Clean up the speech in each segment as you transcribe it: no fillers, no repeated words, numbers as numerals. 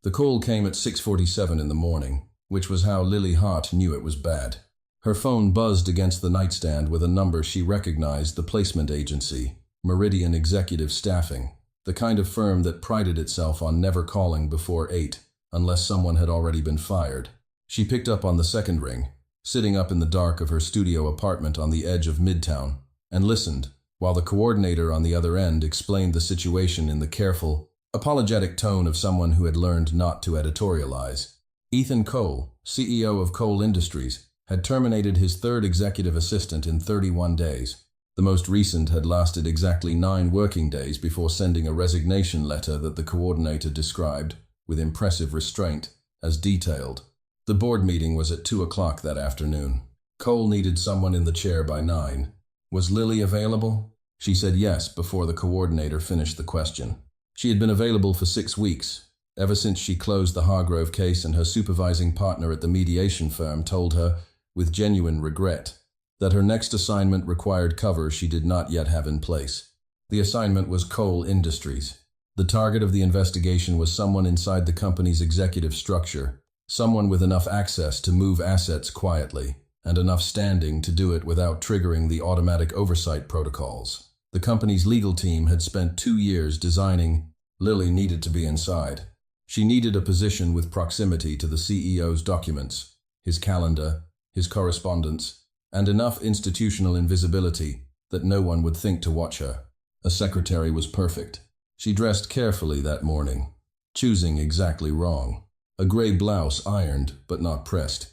The call came at 6:47 in the morning, which was how Lily Harte knew it was bad. Her phone buzzed against the nightstand with a number she recognized, the placement agency, Meridian Executive Staffing, the kind of firm that prided itself on never calling before 8, unless someone had already been fired. She picked up on the second ring, sitting up in the dark of her studio apartment on the edge of Midtown, and listened, while the coordinator on the other end explained the situation in the careful, apologetic tone of someone who had learned not to editorialize. Ethan Cole, CEO of Cole Industries, had terminated his third executive assistant in 31 days. The most recent had lasted exactly 9 working days before sending a resignation letter that the coordinator described, with impressive restraint, as detailed. The board meeting was at 2 o'clock that afternoon. Cole needed someone in the chair by 9. Was Lily available? She said yes before the coordinator finished the question. She had been available for 6 weeks, ever since she closed the Hargrove case, and her supervising partner at the mediation firm told her, with genuine regret, that her next assignment required cover she did not yet have in place. The assignment was Cole Industries. The target of the investigation was someone inside the company's executive structure, someone with enough access to move assets quietly, and enough standing to do it without triggering the automatic oversight protocols. The company's legal team had spent 2 years designing. Lily needed to be inside. She needed a position with proximity to the CEO's documents, his calendar, his correspondence, and enough institutional invisibility that no one would think to watch her. A secretary was perfect. She dressed carefully that morning, choosing exactly wrong. A gray blouse ironed but not pressed.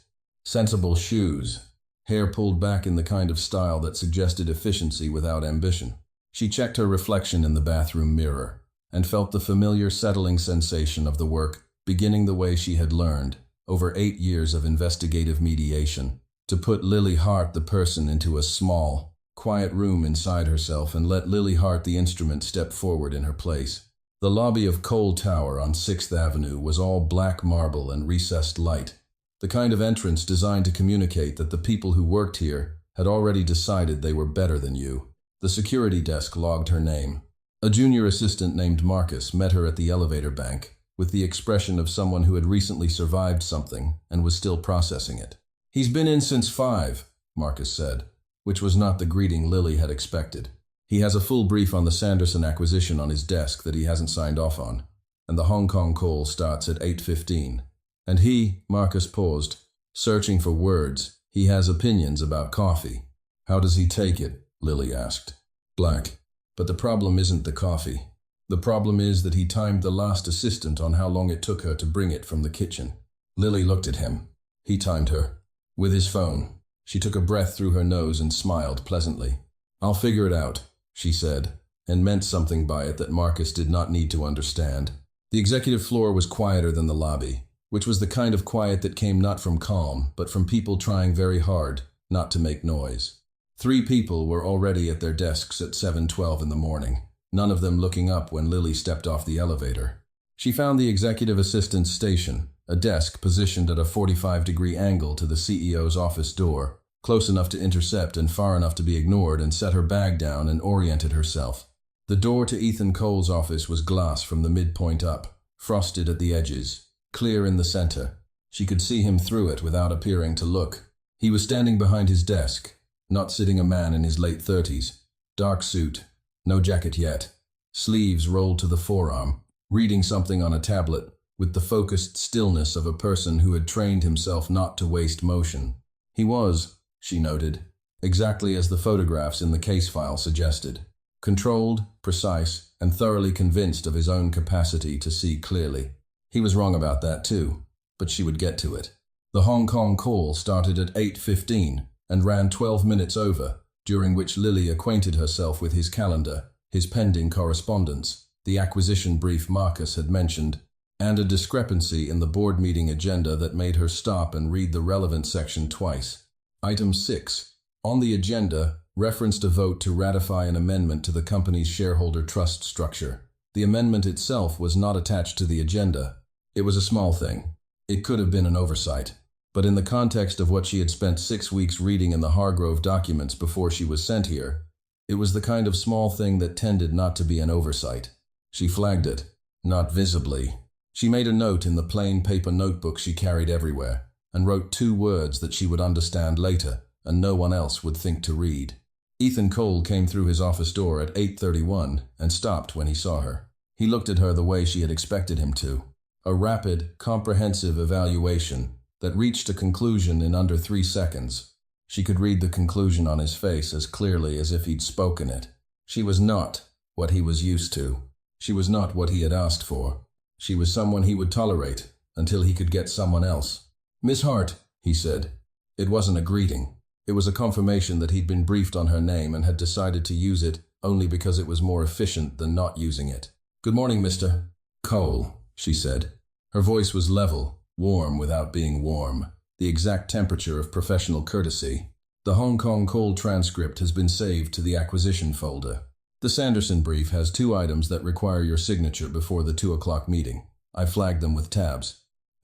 Sensible shoes. Hair pulled back in the kind of style that suggested efficiency without ambition. She checked her reflection in the bathroom mirror and felt the familiar settling sensation of the work beginning the way she had learned, over 8 years of investigative mediation, to put Lily Harte the person into a small, quiet room inside herself and let Lily Harte the instrument step forward in her place. The lobby of Cole Tower on 6th Avenue was all black marble and recessed light, the kind of entrance designed to communicate that the people who worked here had already decided they were better than you. The security desk logged her name. A junior assistant named Marcus met her at the elevator bank, with the expression of someone who had recently survived something and was still processing it. "He's been in since 5, Marcus said, which was not the greeting Lily had expected. "He has a full brief on the Sanderson acquisition on his desk that he hasn't signed off on, and the Hong Kong call starts at 8:15. And Marcus paused, searching for words, he has opinions about coffee." "How does he take it?" Lily asked. "Black. But the problem isn't the coffee. The problem is that he timed the last assistant on how long it took her to bring it from the kitchen." Lily looked at him. He timed her. With his phone. She took a breath through her nose and smiled pleasantly. "I'll figure it out," she said, and meant something by it that Marcus did not need to understand. The executive floor was quieter than the lobby, which was the kind of quiet that came not from calm, but from people trying very hard not to make noise. 3 people were already at their desks at 7:12 in the morning, none of them looking up when Lily stepped off the elevator. She found the executive assistant's station, a desk positioned at a 45-degree angle to the CEO's office door, close enough to intercept and far enough to be ignored, and set her bag down and oriented herself. The door to Ethan Cole's office was glass from the midpoint up, frosted at the edges, clear in the center. She could see him through it without appearing to look. He was standing behind his desk, not sitting a man in his late 30s. Dark suit, no jacket yet, sleeves rolled to the forearm, reading something on a tablet, with the focused stillness of a person who had trained himself not to waste motion. He was, she noted, exactly as the photographs in the case file suggested. Controlled, precise, and thoroughly convinced of his own capacity to see clearly. He was wrong about that too, but she would get to it. The Hong Kong call started at 8:15 and ran 12 minutes over, during which Lily acquainted herself with his calendar, his pending correspondence, the acquisition brief Marcus had mentioned, and a discrepancy in the board meeting agenda that made her stop and read the relevant section twice. Item 6. On the agenda, referenced a vote to ratify an amendment to the company's shareholder trust structure. The amendment itself was not attached to the agenda. It was a small thing. It could have been an oversight. But in the context of what she had spent 6 weeks reading in the Hargrove documents before she was sent here, it was the kind of small thing that tended not to be an oversight. She flagged it, not visibly, She made a note in the plain paper notebook she carried everywhere, and wrote 2 words that she would understand later, and no one else would think to read. Ethan Cole came through his office door at 8:31 and stopped when he saw her. He looked at her the way she had expected him to. A rapid, comprehensive evaluation that reached a conclusion in under 3 seconds. She could read the conclusion on his face as clearly as if he'd spoken it. She was not what he was used to. She was not what he had asked for. She was someone he would tolerate until he could get someone else. "Miss Harte," he said. It wasn't a greeting. It was a confirmation that he'd been briefed on her name and had decided to use it only because it was more efficient than not using it. "Good morning, Mr. Cole," she said. Her voice was level, warm without being warm, the exact temperature of professional courtesy. The Hong Kong Cole transcript has been saved to the acquisition folder. The Sanderson brief has 2 items that require your signature before the 2 o'clock meeting. I flagged them with tabs.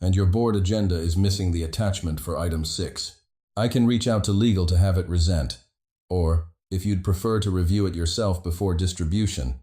And your board agenda is missing the attachment for item 6. I can reach out to legal to have it resent. Or, if you'd prefer to review it yourself before distribution,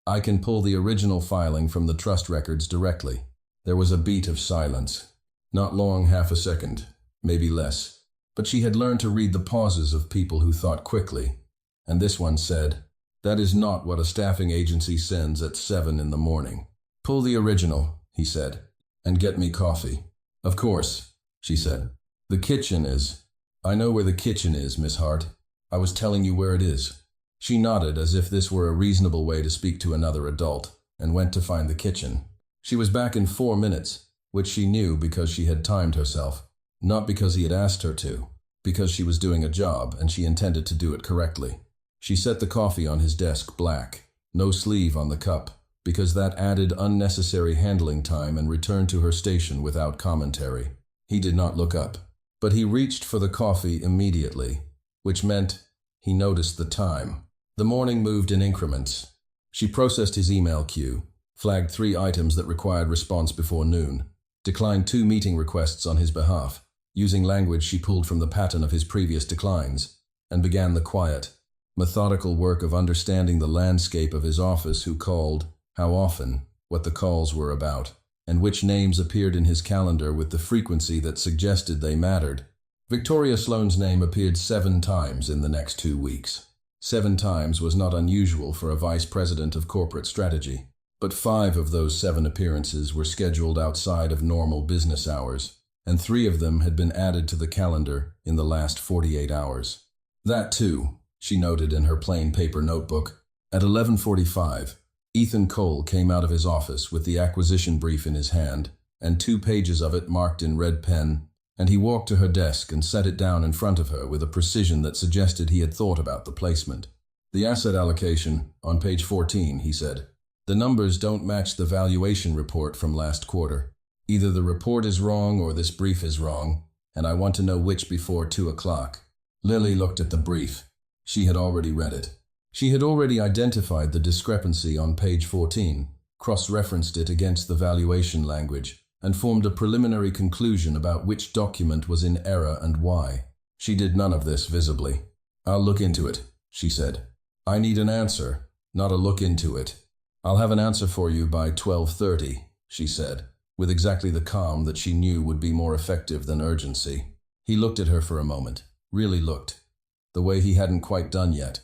I can pull the original filing from the trust records directly. There was a beat of silence. Not long, half a second, maybe less. But she had learned to read the pauses of people who thought quickly. And this one said, "That is not what a staffing agency sends at 7 in the morning. Pull the original," he said, "and get me coffee." "Of course," she said. "The kitchen is—" "I know where the kitchen is, Miss Harte. I was telling you where it is." She nodded as if this were a reasonable way to speak to another adult, and went to find the kitchen. She was back in 4 minutes, which she knew because she had timed herself. Not because he had asked her to, because she was doing a job and she intended to do it correctly. She set the coffee on his desk black, no sleeve on the cup, because that added unnecessary handling time, and returned to her station without commentary. He did not look up, but he reached for the coffee immediately, which meant he noticed the time. The morning moved in increments. She processed his email queue, flagged 3 items that required response before noon, declined 2 meeting requests on his behalf, using language she pulled from the pattern of his previous declines, and began the quiet, methodical work of understanding the landscape of his office, who called, how often, what the calls were about, and which names appeared in his calendar with the frequency that suggested they mattered. Victoria Sloane's name appeared 7 times in the next 2 weeks. 7 times was not unusual for a vice president of corporate strategy, but 5 of those 7 appearances were scheduled outside of normal business hours, and 3 of them had been added to the calendar in the last 48 hours. That too, she noted in her plain paper notebook. At 11:45, Ethan Cole came out of his office with the acquisition brief in his hand, and 2 pages of it marked in red pen, and he walked to her desk and set it down in front of her with a precision that suggested he had thought about the placement. "The asset allocation, on page 14, he said. "The numbers don't match the valuation report from last quarter. Either the report is wrong or this brief is wrong, and I want to know which before 2 o'clock. Lily looked at the brief. She had already read it. She had already identified the discrepancy on page 14, cross-referenced it against the valuation language, and formed a preliminary conclusion about which document was in error and why. She did none of this visibly. "I'll look into it," she said. "I need an answer, not a look into it." "I'll have an answer for you by 12:30, she said, with exactly the calm that she knew would be more effective than urgency. He looked at her for a moment, really looked, the way he hadn't quite done yet,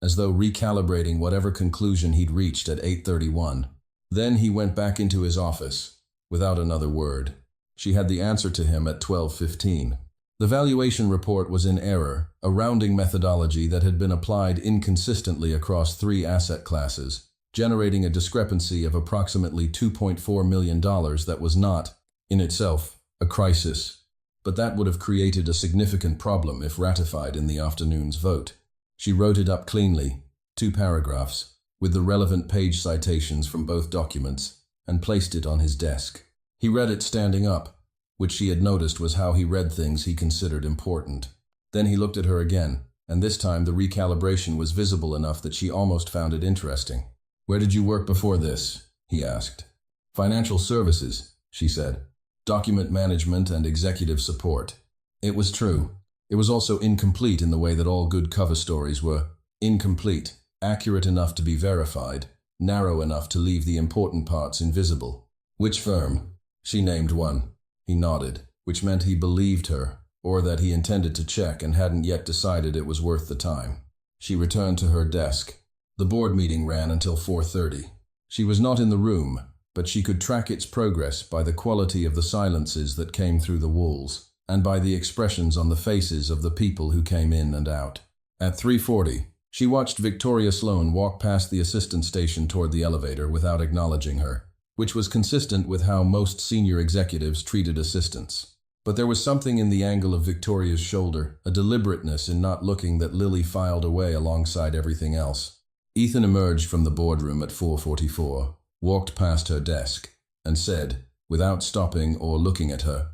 as though recalibrating whatever conclusion he'd reached at 8:31. Then he went back into his office, without another word. She had the answer to him at 12:15. The valuation report was in error, a rounding methodology that had been applied inconsistently across 3 asset classes, generating a discrepancy of approximately $2.4 million that was not, in itself, a crisis. But that would have created a significant problem if ratified in the afternoon's vote. She wrote it up cleanly, 2 paragraphs, with the relevant page citations from both documents, and placed it on his desk. He read it standing up, which she had noticed was how he read things he considered important. Then he looked at her again, and this time the recalibration was visible enough that she almost found it interesting. "Where did you work before this?" he asked. "Financial services," she said. "Document management and executive support." It was true. It was also incomplete in the way that all good cover stories were. Incomplete, accurate enough to be verified, narrow enough to leave the important parts invisible. Which firm? She named one. He nodded, which meant he believed her, or that he intended to check and hadn't yet decided it was worth the time. She returned to her desk. The board meeting ran until 4:30. She was not in the room, but she could track its progress by the quality of the silences that came through the walls, and by the expressions on the faces of the people who came in and out. At 3:40, she watched Victoria Sloan walk past the assistant station toward the elevator without acknowledging her, which was consistent with how most senior executives treated assistants. But there was something in the angle of Victoria's shoulder, a deliberateness in not looking that Lily filed away alongside everything else. Ethan emerged from the boardroom at 4:44, walked past her desk, and said, without stopping or looking at her,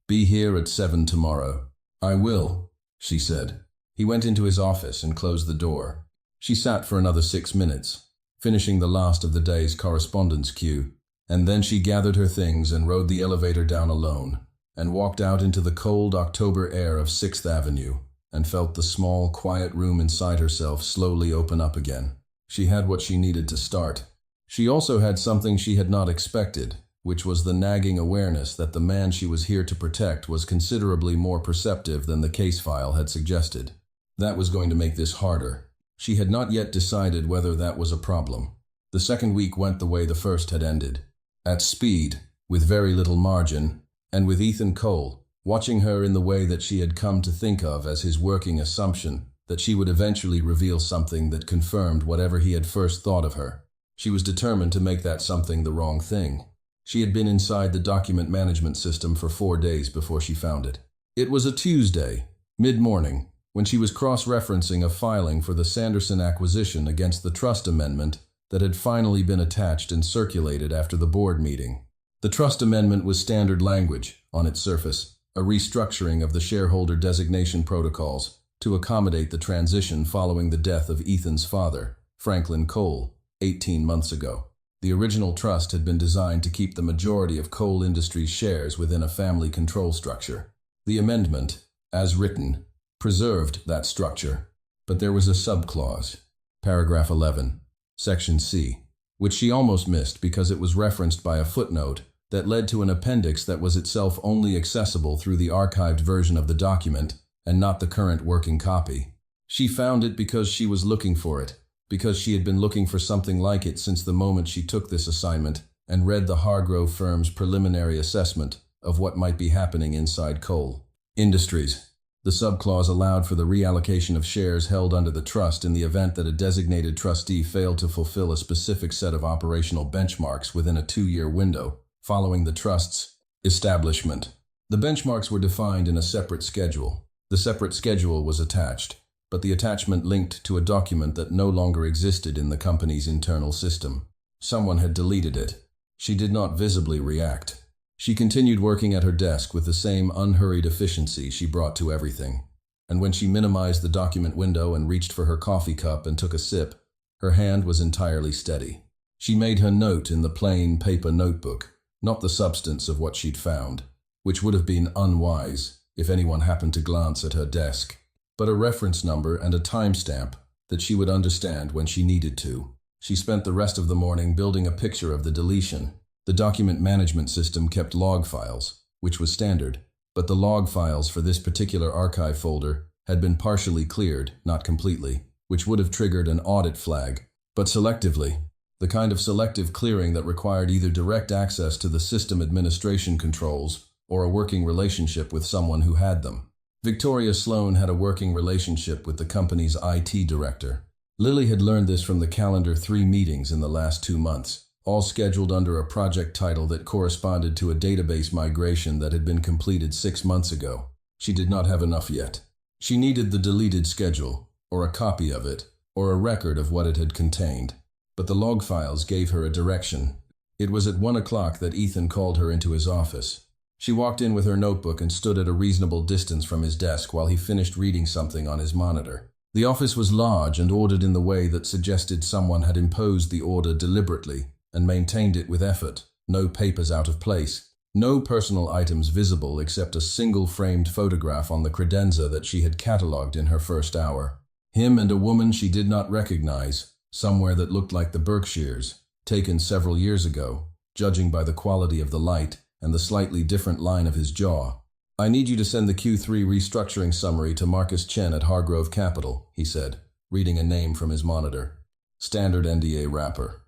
"Be here at 7 tomorrow." "I will," she said. He went into his office and closed the door. She sat for another 6 minutes, finishing the last of the day's correspondence queue, and then she gathered her things and rode the elevator down alone, and walked out into the cold October air of 6th Avenue, and felt the small, quiet room inside herself slowly open up again. She had what she needed to start. She also had something she had not expected, which was the nagging awareness that the man she was here to protect was considerably more perceptive than the case file had suggested. That was going to make this harder. She had not yet decided whether that was a problem. The second week went the way the first had ended. At speed, with very little margin, and with Ethan Cole, watching her in the way that she had come to think of as his working assumption that she would eventually reveal something that confirmed whatever he had first thought of her. She was determined to make that something the wrong thing. She had been inside the document management system for 4 days before she found it. It was a Tuesday, mid-morning, when she was cross-referencing a filing for the Sanderson acquisition against the trust amendment that had finally been attached and circulated after the board meeting. The trust amendment was standard language, on its surface, a restructuring of the shareholder designation protocols to accommodate the transition following the death of Ethan's father, Franklin Cole, 18 months ago. The original trust had been designed to keep the majority of Cole Industries shares within a family control structure. The amendment, as written, preserved that structure, but there was a subclause, paragraph 11, section C, which she almost missed because it was referenced by a footnote that led to an appendix that was itself only accessible through the archived version of the document and not the current working copy. She found it because she was looking for it, because she had been looking for something like it since the moment she took this assignment and read the Hargrove firm's preliminary assessment of what might be happening inside Cole Industries. The subclause allowed for the reallocation of shares held under the trust in the event that a designated trustee failed to fulfill a specific set of operational benchmarks within a 2-year window following the trust's establishment. The benchmarks were defined in a separate schedule. The separate schedule was attached, but the attachment linked to a document that no longer existed in the company's internal system. Someone had deleted it. She did not visibly react. She continued working at her desk with the same unhurried efficiency she brought to everything. And when she minimized the document window and reached for her coffee cup and took a sip, her hand was entirely steady. She made her note in the plain paper notebook, not the substance of what she'd found, which would have been unwise if anyone happened to glance at her desk, but a reference number and a timestamp that she would understand when she needed to. She spent the rest of the morning building a picture of the deletion. The document management system kept log files, which was standard, but the log files for this particular archive folder had been partially cleared, not completely, which would have triggered an audit flag, but selectively, the kind of selective clearing that required either direct access to the system administration controls or a working relationship with someone who had them. Victoria Sloan had a working relationship with the company's IT director. Lily had learned this from the calendar 3 meetings in the last 2 months, all scheduled under a project title that corresponded to a database migration that had been completed 6 months ago. She did not have enough yet. She needed the deleted schedule, or a copy of it, or a record of what it had contained. But the log files gave her a direction. It was at 1 o'clock that Ethan called her into his office. She walked in with her notebook and stood at a reasonable distance from his desk while he finished reading something on his monitor. The office was large and ordered in the way that suggested someone had imposed the order deliberately and maintained it with effort. No papers out of place. No personal items visible except a single framed photograph on the credenza that she had catalogued in her first hour. Him and a woman she did not recognize, somewhere that looked like the Berkshires, taken several years ago, judging by the quality of the light and the slightly different line of his jaw. "I need you to send the Q3 restructuring summary to Marcus Chen at Hargrove Capital," he said, reading a name from his monitor. "Standard NDA wrapper.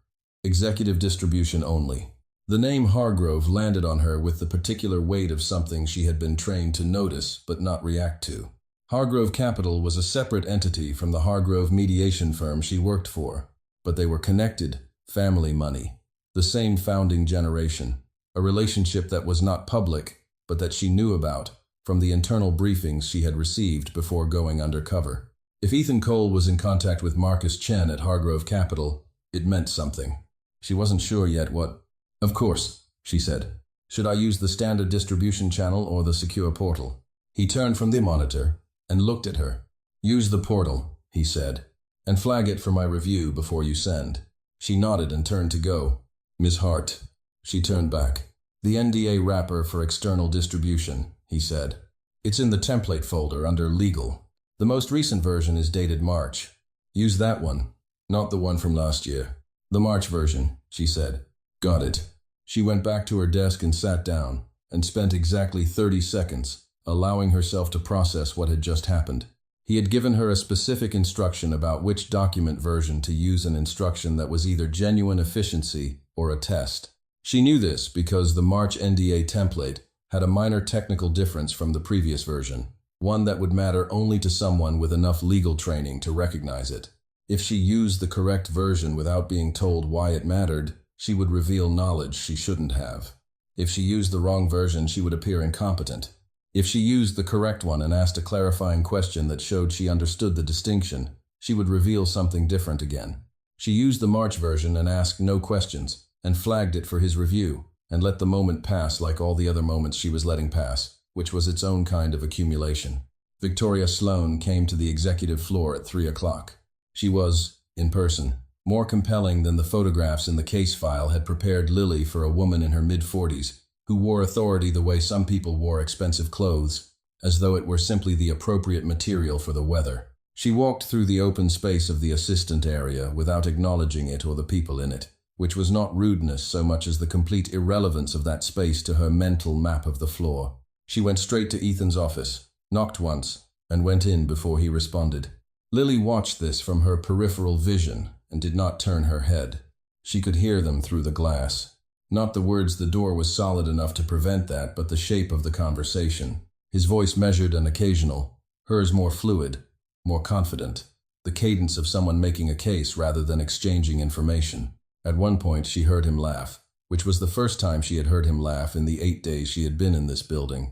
Executive distribution only." The name Hargrove landed on her with the particular weight of something she had been trained to notice but not react to. Hargrove Capital was a separate entity from the Hargrove mediation firm she worked for, but they were connected, family money, the same founding generation, a relationship that was not public, but that she knew about from the internal briefings she had received before going undercover. If Ethan Cole was in contact with Marcus Chen at Hargrove Capital, it meant something. She wasn't sure yet what. "Of course," she said. "Should I use the standard distribution channel or the secure portal?" He turned from the monitor and looked at her. "Use the portal," he said, "and flag it for my review before you send." She nodded and turned to go. "Ms. Harte." She turned back. "The NDA wrapper for external distribution," he said. "It's in the template folder under Legal. The most recent version is dated March. Use that one, not the one from last year." "The March version," she said. "Got it." She went back to her desk and sat down, and spent exactly 30 seconds, allowing herself to process what had just happened. He had given her a specific instruction about which document version to use, an instruction that was either genuine efficiency or a test. She knew this because the March NDA template had a minor technical difference from the previous version, one that would matter only to someone with enough legal training to recognize it. If she used the correct version without being told why it mattered, she would reveal knowledge she shouldn't have. If she used the wrong version, she would appear incompetent. If she used the correct one and asked a clarifying question that showed she understood the distinction, she would reveal something different again. She used the March version and asked no questions, and flagged it for his review, and let the moment pass like all the other moments she was letting pass, which was its own kind of accumulation. Victoria Sloan came to the executive floor at 3 o'clock. She was, in person, more compelling than the photographs in the case file had prepared Lily for a woman in her mid-40s, who wore authority the way some people wore expensive clothes, as though it were simply the appropriate material for the weather. She walked through the open space of the assistant area without acknowledging it or the people in it, which was not rudeness so much as the complete irrelevance of that space to her mental map of the floor. She went straight to Ethan's office, knocked once, and went in before he responded. Lily watched this from her peripheral vision and did not turn her head. She could hear them through the glass. Not the words, the door was solid enough to prevent that, but the shape of the conversation. His voice measured and occasional, hers more fluid, more confident. The cadence of someone making a case rather than exchanging information. At one point she heard him laugh, which was the first time she had heard him laugh in the 8 days she had been in this building.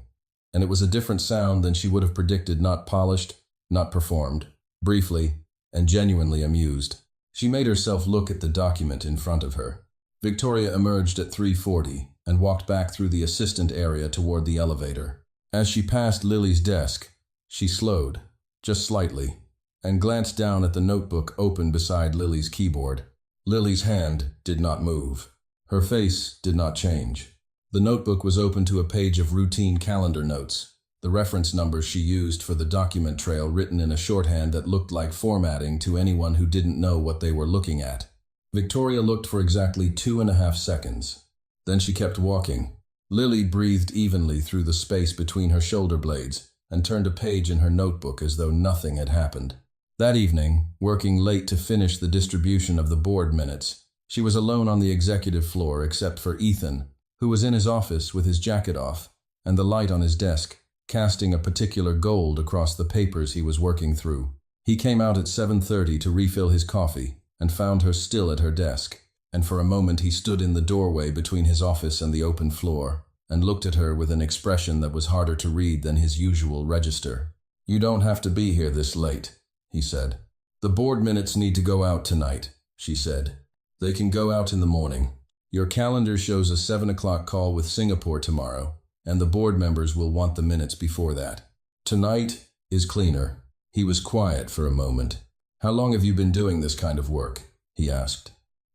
And it was a different sound than she would have predicted, not polished, not performed, briefly, and genuinely amused. She made herself look at the document in front of her. Victoria emerged at 3:40 and walked back through the assistant area toward the elevator. As she passed Lily's desk, she slowed, just slightly, and glanced down at the notebook open beside Lily's keyboard. Lily's hand did not move. Her face did not change. The notebook was open to a page of routine calendar notes, the reference numbers she used for the document trail written in a shorthand that looked like formatting to anyone who didn't know what they were looking at. Victoria looked for exactly 2.5 seconds. Then she kept walking. Lily breathed evenly through the space between her shoulder blades and turned a page in her notebook as though nothing had happened. That evening, working late to finish the distribution of the board minutes, she was alone on the executive floor except for Ethan, who was in his office with his jacket off and the light on his desk, casting a particular gold across the papers he was working through. He came out at 7:30 to refill his coffee and found her still at her desk, and for a moment he stood in the doorway between his office and the open floor and looked at her with an expression that was harder to read than his usual register. "You don't have to be here this late," he said. "The board minutes need to go out tonight," she said. "They can go out in the morning. Your calendar shows a 7 o'clock call with Singapore tomorrow, and the board members will want the minutes before that. Tonight is cleaner." He was quiet for a moment. "How long have you been doing this kind of work?" he asked.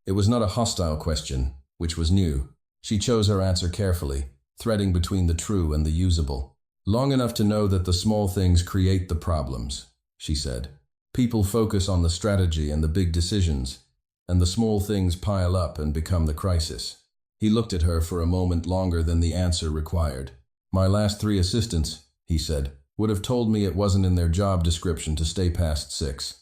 It was not a hostile question, which was new. She chose her answer carefully, threading between the true and the usable. "Long enough to know that the small things create the problems," she said. "People focus on the strategy and the big decisions, and the small things pile up and become the crisis." He looked at her for a moment longer than the answer required. "My last 3 assistants," he said, "would have told me it wasn't in their job description to stay past 6.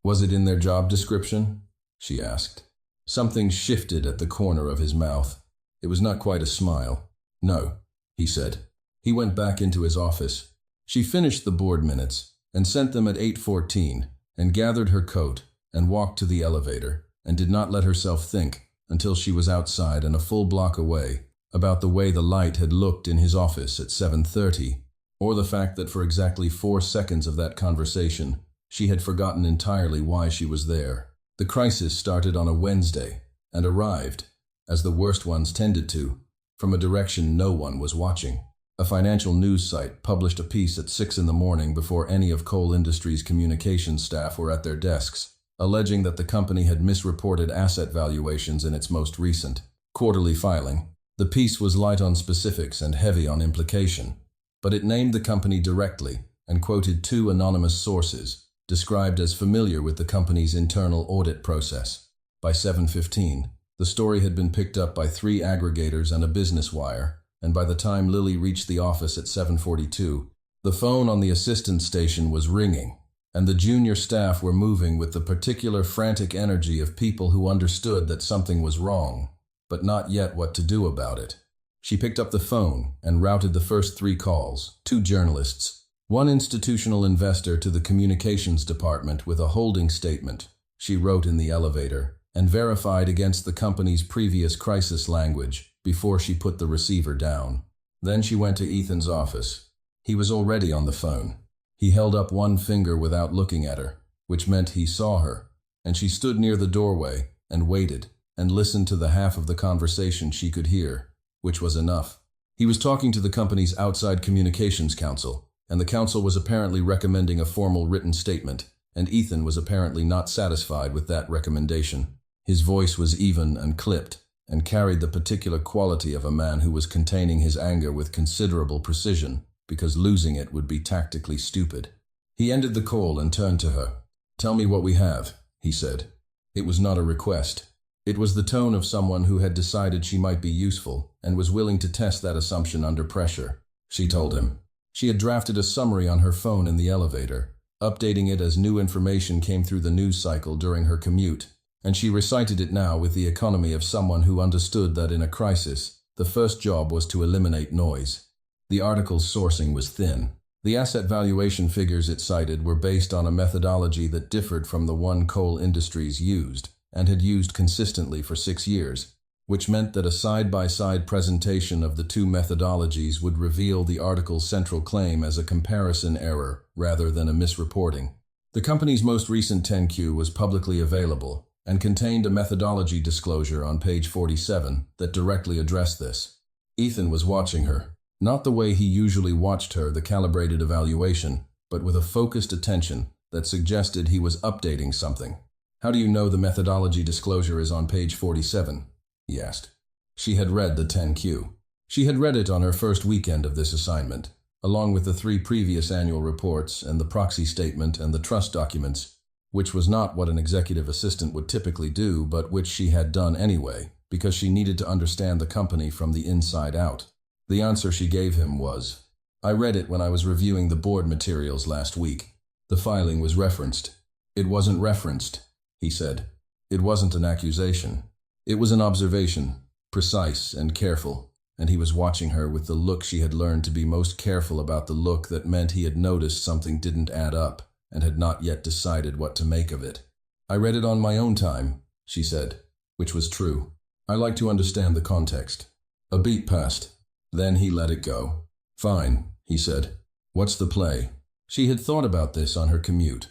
"Was it in their job description?" she asked. Something shifted at the corner of his mouth. It was not quite a smile. "No," he said. He went back into his office. She finished the board minutes and sent them at 8:14 and gathered her coat and walked to the elevator and did not let herself think until she was outside and a full block away about the way the light had looked in his office at 7:30, or the fact that for exactly 4 seconds of that conversation, she had forgotten entirely why she was there. The crisis started on a Wednesday and arrived, as the worst ones tended to, from a direction no one was watching. A financial news site published a piece at 6 in the morning before any of coal industry's communications staff were at their desks, alleging that the company had misreported asset valuations in its most recent quarterly filing. The piece was light on specifics and heavy on implication, but it named the company directly and quoted 2 anonymous sources, described as familiar with the company's internal audit process. By 7:15, the story had been picked up by 3 aggregators and a business wire, and by the time Lily reached the office at 7:42, the phone on the assistant station was ringing, and the junior staff were moving with the particular frantic energy of people who understood that something was wrong, but not yet what to do about it. She picked up the phone and routed the first 3 calls, 2 journalists, 1 institutional investor to the communications department with a holding statement, she wrote in the elevator, and verified against the company's previous crisis language before she put the receiver down. Then she went to Ethan's office. He was already on the phone. He held up 1 finger without looking at her, which meant he saw her, and she stood near the doorway and waited and listened to the half of the conversation she could hear, which was enough. He was talking to the company's outside communications council, and the council was apparently recommending a formal written statement, and Ethan was apparently not satisfied with that recommendation. His voice was even and clipped, and carried the particular quality of a man who was containing his anger with considerable precision, because losing it would be tactically stupid. He ended the call and turned to her. "Tell me what we have," he said. It was not a request. It was the tone of someone who had decided she might be useful and was willing to test that assumption under pressure. She told him. She had drafted a summary on her phone in the elevator, updating it as new information came through the news cycle during her commute, and she recited it now with the economy of someone who understood that in a crisis, the first job was to eliminate noise. The article's sourcing was thin. The asset valuation figures it cited were based on a methodology that differed from the one coal industries used, and had used consistently for 6 years, which meant that a side-by-side presentation of the 2 methodologies would reveal the article's central claim as a comparison error rather than a misreporting. The company's most recent 10Q was publicly available, and contained a methodology disclosure on page 47 that directly addressed this. Ethan was watching her, not the way he usually watched her, the calibrated evaluation, but with a focused attention that suggested he was updating something. "How do you know the methodology disclosure is on page 47? He asked. She had read the 10Q. She had read it on her first weekend of this assignment, along with the 3 previous annual reports and the proxy statement and the trust documents, which was not what an executive assistant would typically do, but which she had done anyway, because she needed to understand the company from the inside out. The answer she gave him was, "I read it when I was reviewing the board materials last week. The filing was referenced." "It wasn't referenced," he said. "It wasn't an accusation. It was an observation, precise and careful, and he was watching her with the look she had learned to be most careful about, the look that meant he had noticed something didn't add up and had not yet decided what to make of it. "I read it on my own time," she said, which was true. "I like to understand the context." A beat passed. Then he let it go. "Fine," he said. "What's the play?" She had thought about this on her commute.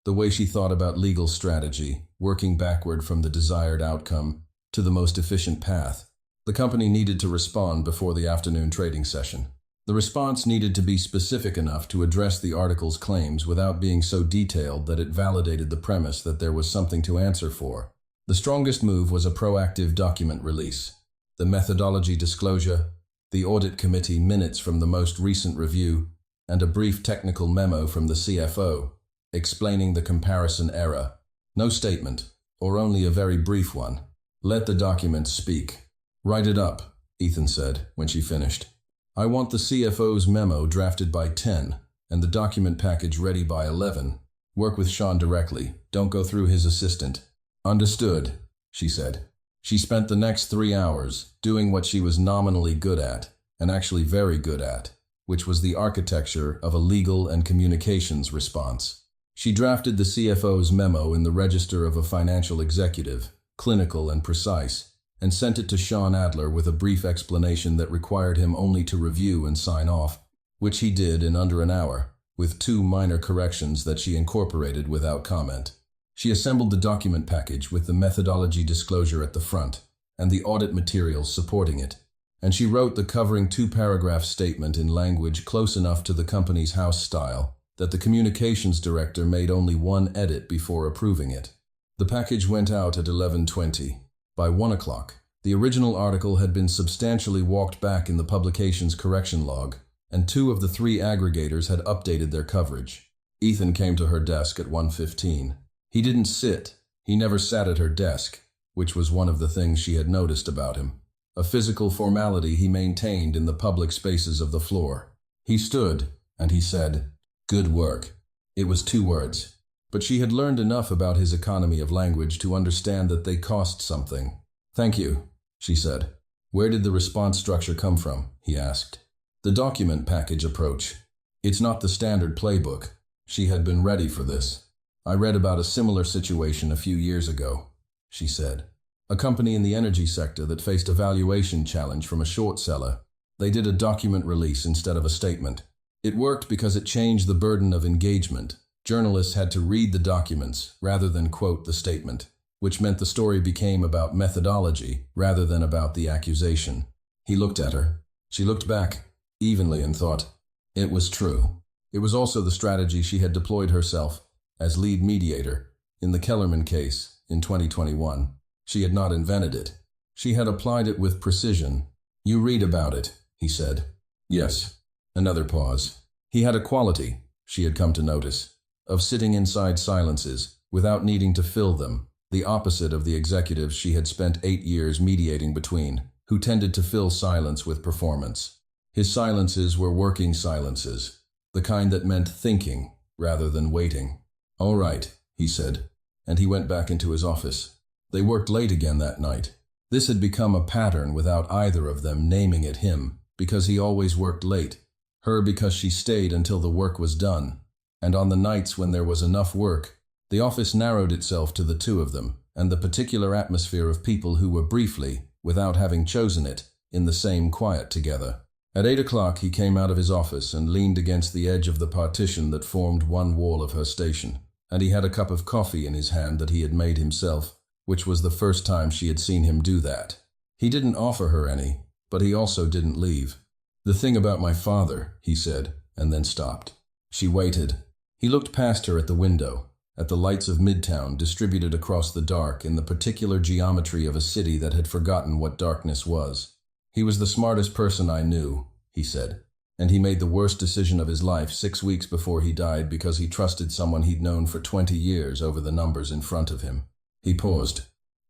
The way she thought about legal strategy, working backward from the desired outcome to the most efficient path. The company needed to respond before the afternoon trading session. The response needed to be specific enough to address the article's claims without being so detailed that it validated the premise that there was something to answer for. The strongest move was a proactive document release. The methodology disclosure, the audit committee minutes from the most recent review, and a brief technical memo from the CFO, explaining the comparison error. No statement, or only a very brief one. Let the documents speak. Write it up, Ethan said when she finished. I want the CFO's memo drafted by 10 and the document package ready by 11. Work with Sean directly. Don't go through his assistant. Understood, she said. She spent the next 3 hours doing what she was nominally good at, and actually very good at, which was the architecture of a legal and communications response. She drafted the CFO's memo in the register of a financial executive, clinical and precise, and sent it to Sean Adler with a brief explanation that required him only to review and sign off, which he did in under an hour, with 2 minor corrections that she incorporated without comment. She assembled the document package with the methodology disclosure at the front and the audit materials supporting it, and she wrote the covering 2-paragraph statement in language close enough to the company's house style that the communications director made only 1 edit before approving it. The package went out at 11:20. By 1 o'clock, the original article had been substantially walked back in the publication's correction log, and 2 of the 3 aggregators had updated their coverage. Ethan came to her desk at 1:15. He didn't sit. He never sat at her desk, which was one of the things she had noticed about him. A physical formality he maintained in the public spaces of the floor. He stood, and he said, "Good work." It was 2 words, but she had learned enough about his economy of language to understand that they cost something. "Thank you," she said. "Where did the response structure come from?" he asked. "The document package approach. It's not the standard playbook." She had been ready for this. "I read about a similar situation a few years ago," she said. "A company in the energy sector that faced a valuation challenge from a short seller. They did a document release instead of a statement. It worked because it changed the burden of engagement. Journalists had to read the documents rather than quote the statement, which meant the story became about methodology rather than about the accusation." He looked at her. She looked back evenly and thought, it was true. It was also the strategy she had deployed herself as lead mediator in the Kellerman case in 2021. She had not invented it. She had applied it with precision. "You read about it," he said. "Yes." Another pause. He had a quality, she had come to notice, of sitting inside silences without needing to fill them, the opposite of the executives she had spent 8 years mediating between, who tended to fill silence with performance. His silences were working silences, the kind that meant thinking rather than waiting. "All right," he said, and he went back into his office. They worked late again that night. This had become a pattern without either of them naming it him, because he always worked late, her because she stayed until the work was done. And on the nights when there was enough work, the office narrowed itself to the 2 of them, and the particular atmosphere of people who were briefly, without having chosen it, in the same quiet together. At 8 o'clock he came out of his office and leaned against the edge of the partition that formed one wall of her station, and he had a cup of coffee in his hand that he had made himself, which was the first time she had seen him do that. He didn't offer her any, but he also didn't leave. "The thing about my father," he said, and then stopped. She waited. He looked past her at the window, at the lights of Midtown distributed across the dark in the particular geometry of a city that had forgotten what darkness was. "He was the smartest person I knew," he said, "and he made the worst decision of his life 6 weeks before he died because he trusted someone he'd known for 20 years over the numbers in front of him." He paused.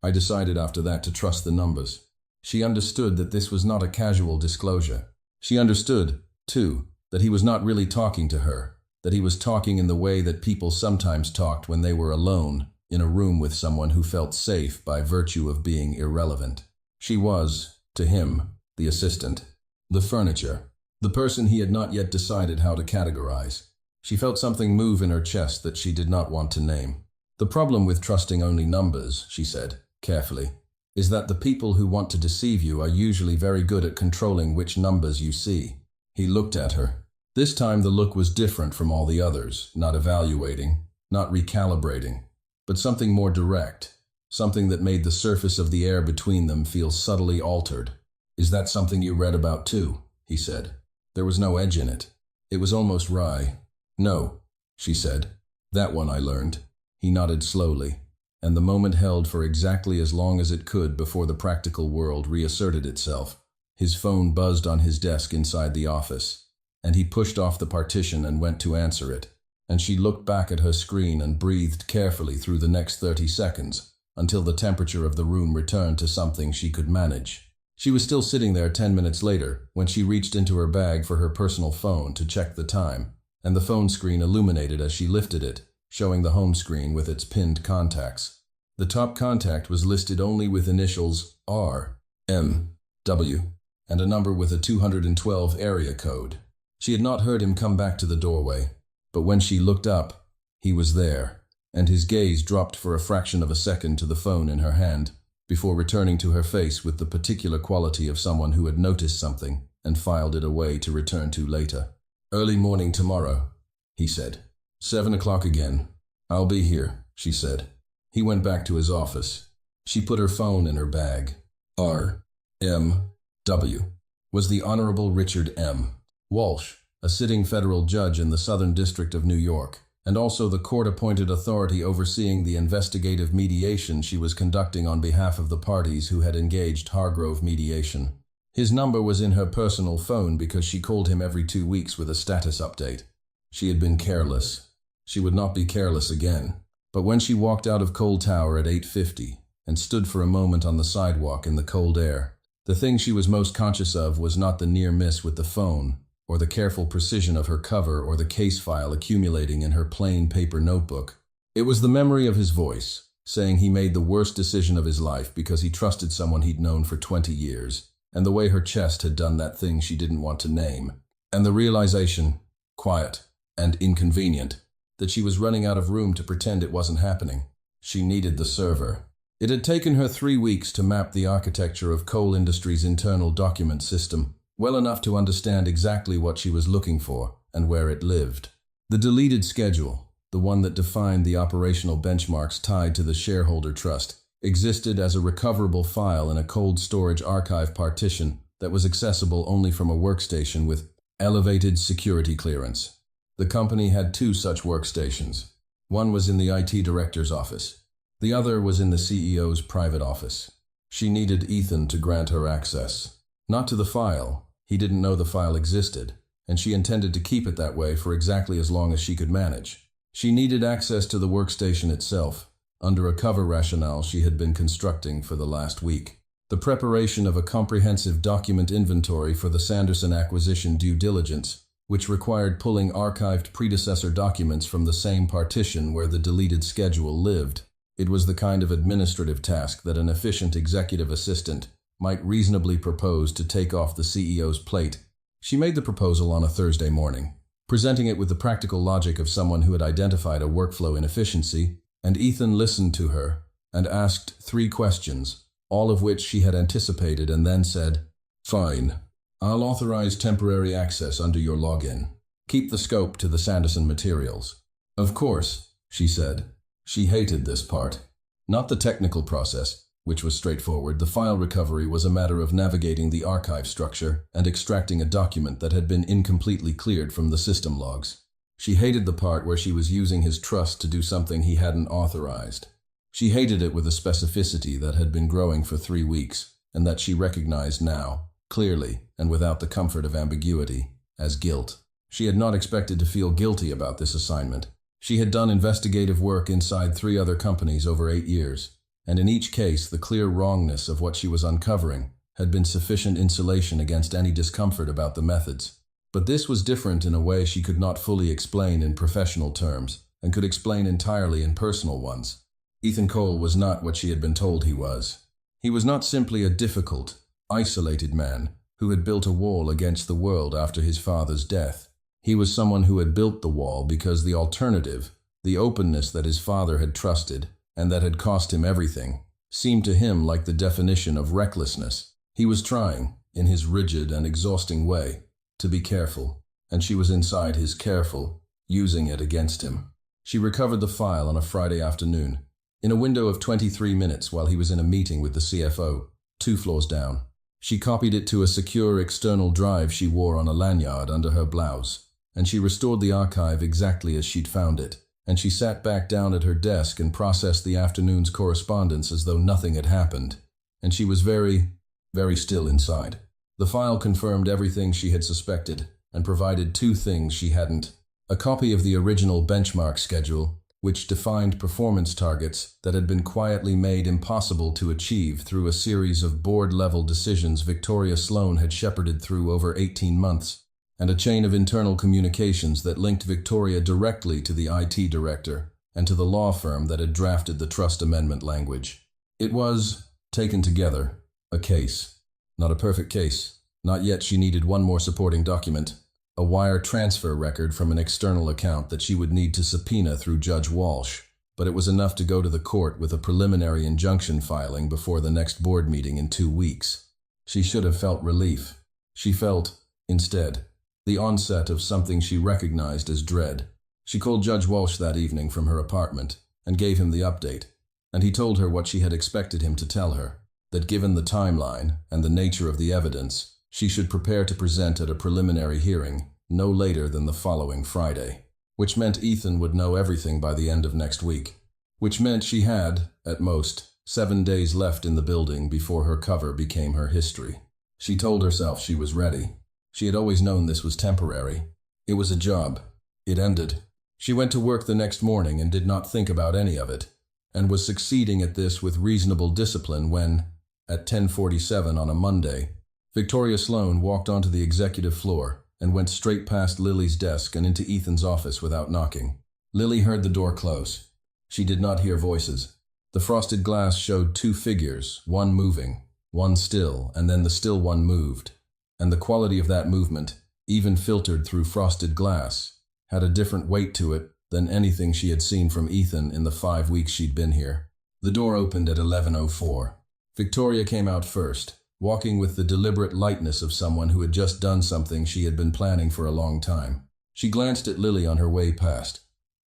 "I decided after that to trust the numbers." She understood that this was not a casual disclosure. She understood, too, that he was not really talking to her, that he was talking in the way that people sometimes talked when they were alone in a room with someone who felt safe by virtue of being irrelevant. She was, to him, the assistant, the furniture, the person he had not yet decided how to categorize. She felt something move in her chest that she did not want to name. "The problem with trusting only numbers," she said, carefully, "is that the people who want to deceive you are usually very good at controlling which numbers you see." He looked at her. This time the look was different from all the others, not evaluating, not recalibrating, but something more direct, something that made the surface of the air between them feel subtly altered. "Is that something you read about too?" he said. There was no edge in it. It was almost wry. "No," she said. "That one I learned." He nodded slowly, and the moment held for exactly as long as it could before the practical world reasserted itself. His phone buzzed on his desk inside the office, and he pushed off the partition and went to answer it. And she looked back at her screen and breathed carefully through the next 30 seconds, until the temperature of the room returned to something she could manage. She was still sitting there 10 minutes later when she reached into her bag for her personal phone to check the time, and the phone screen illuminated as she lifted it, showing the home screen with its pinned contacts. The top contact was listed only with initials R, M, W, and a number with a 212 area code. She had not heard him come back to the doorway, but when she looked up, he was there, and his gaze dropped for a fraction of a second to the phone in her hand, before returning to her face with the particular quality of someone who had noticed something and filed it away to return to later. "Early morning tomorrow," he said. 7 o'clock again. "I'll be here," she said. He went back to his office. She put her phone in her bag. R. M. W. was the Honorable Richard M. Walsh, a sitting federal judge in the Southern District of New York, and also the court-appointed authority overseeing the investigative mediation she was conducting on behalf of the parties who had engaged Hargrove Mediation. His number was in her personal phone because she called him every 2 weeks with a status update. She had been careless. She would not be careless again. But when she walked out of Cole Tower at 8:50 and stood for a moment on the sidewalk in the cold air, the thing she was most conscious of was not the near miss with the phone, or the careful precision of her cover or the case file accumulating in her plain paper notebook. It was the memory of his voice, saying he made the worst decision of his life because he trusted someone he'd known for 20 years, and the way her chest had done that thing she didn't want to name, and the realization, quiet and inconvenient, that she was running out of room to pretend it wasn't happening. She needed the server. It had taken her 3 weeks to map the architecture of coal industry's internal document system, well enough to understand exactly what she was looking for and where it lived. The deleted schedule, the one that defined the operational benchmarks tied to the shareholder trust, existed as a recoverable file in a cold storage archive partition that was accessible only from a workstation with elevated security clearance. The company had 2 such workstations. One was in the IT director's office. The other was in the CEO's private office. She needed Ethan to grant her access. Not to the file. He didn't know the file existed, and she intended to keep it that way for exactly as long as she could manage. She needed access to the workstation itself, under a cover rationale she had been constructing for the last week. The preparation of a comprehensive document inventory for the Sanderson acquisition due diligence, which required pulling archived predecessor documents from the same partition where the deleted schedule lived. It was the kind of administrative task that an efficient executive assistant might reasonably propose to take off the CEO's plate. She made the proposal on a Thursday morning, presenting it with the practical logic of someone who had identified a workflow inefficiency, and Ethan listened to her and asked 3 questions, all of which she had anticipated, and then said, "Fine. I'll authorize temporary access under your login. Keep the scope to the Sanderson materials." "Of course," she said. She hated this part. Not the technical process, which was straightforward. The file recovery was a matter of navigating the archive structure and extracting a document that had been incompletely cleared from the system logs. She hated the part where she was using his trust to do something he hadn't authorized. She hated it with a specificity that had been growing for 3 weeks, and that she recognized now, clearly and without the comfort of ambiguity, as guilt. She had not expected to feel guilty about this assignment. She had done investigative work inside 3 other companies over 8 years, and in each case the clear wrongness of what she was uncovering had been sufficient insulation against any discomfort about the methods. But this was different in a way she could not fully explain in professional terms, and could explain entirely in personal ones. Ethan Cole was not what she had been told he was. He was not simply a difficult, isolated man who had built a wall against the world after his father's death. He was someone who had built the wall because the alternative, the openness that his father had trusted, and that had cost him everything, seemed to him like the definition of recklessness. He was trying, in his rigid and exhausting way, to be careful, and she was inside his careful, using it against him. She recovered the file on a Friday afternoon, in a window of 23 minutes while he was in a meeting with the CFO, 2 floors down. She copied it to a secure external drive she wore on a lanyard under her blouse, and she restored the archive exactly as she'd found it, and she sat back down at her desk and processed the afternoon's correspondence as though nothing had happened, and she was very, very still inside. The file confirmed everything she had suspected, and provided 2 things she hadn't: a copy of the original benchmark schedule, which defined performance targets that had been quietly made impossible to achieve through a series of board-level decisions Victoria Sloan had shepherded through over 18 months, and a chain of internal communications that linked Victoria directly to the IT director and to the law firm that had drafted the trust amendment language. It was, taken together, a case. Not a perfect case. Not yet. She needed one more supporting document. A wire transfer record from an external account that she would need to subpoena through Judge Walsh, but it was enough to go to the court with a preliminary injunction filing before the next board meeting in 2 weeks. She should have felt relief. She felt, instead, the onset of something she recognized as dread. She called Judge Walsh that evening from her apartment and gave him the update, and he told her what she had expected him to tell her, that given the timeline and the nature of the evidence, she should prepare to present at a preliminary hearing no later than the following Friday, which meant Ethan would know everything by the end of next week, which meant she had, at most, 7 days left in the building before her cover became her history. She told herself she was ready. She had always known this was temporary. It was a job. It ended. She went to work the next morning and did not think about any of it, and was succeeding at this with reasonable discipline when, at 10:47 on a Monday, Victoria Sloan walked onto the executive floor and went straight past Lily's desk and into Ethan's office without knocking. Lily heard the door close. She did not hear voices. The frosted glass showed 2 figures, one moving, one still, and then the still one moved. And the quality of that movement, even filtered through frosted glass, had a different weight to it than anything she had seen from Ethan in the 5 weeks she'd been here. The door opened at 11:04. Victoria came out first, walking with the deliberate lightness of someone who had just done something she had been planning for a long time. She glanced at Lily on her way past,